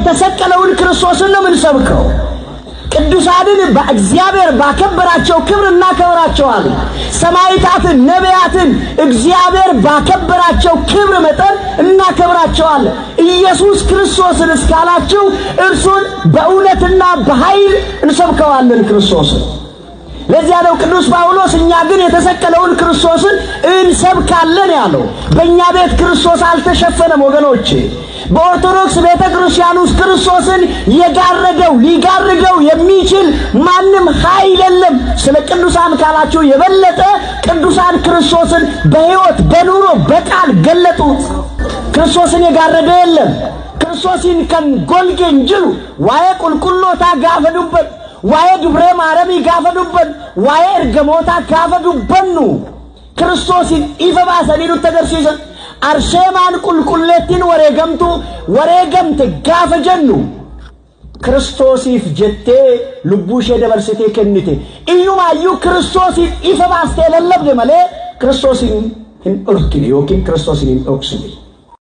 የተሰቀለውን ክርስቶስን ነው የምንሰብከው። ቅዱሳንን በእግዚአብሔር ባከበራቸው ክብር እናከብራቸዋለን። ሰማዕታትን ነቢያትን እግዚአብሔር ባከበራቸው ክብር መጠን እናከብራቸዋለን። ኢየሱስ ክርስቶስን እስካላችሁ እርሱን በእውነትና በኃይል እንሰብከዋለን ክርስቶስን። ለዚያ ነው ቅዱስ ጳውሎስ እኛ ግን የተሰቀለውን ክርስቶስን እንሰብካለን ያለው። በእኛ ቤት ክርስቶስ አልተሸፈነም ወገኖቼ። በኦርቶዶክስ ቤተ ክርስቲያን ውስጥ ክርስቶስን የጋረደው ሊጋርደው የሚችል ማንም ኃይል የለም። ስለ ቅዱሳን ካላችሁ የበለጠ ቅዱሳን ክርስቶስን በሕይወት በኑሮ በቃል ገለጡት። ክርስቶስን የጋረደ የለም። ክርስቶስን ከንጎልጌን ጅሉ ዋየ ቁልቁሎታ ጋፈዱበት ዋየ ድብረ ማረሚ ጋፈዱበት ዋየ እርገሞታ ጋፈዱበኑ ክርስቶስን ኢፈባሰኒዱ ተገርሲሰን አርሴማን ቁልቁሌቲን ወሬገምት ጋፈጀኑ ክርስቶሲፍ ጀቴ ልቡሼ ደበርሲቴ ከኒቴ ኢዩማዩ ክርስቶስን ኢፈባስቴ ለለብደ መሌ ክርስቶስን ኦርኪኒ ዮኪን ክርስቶስን ኦክስኒ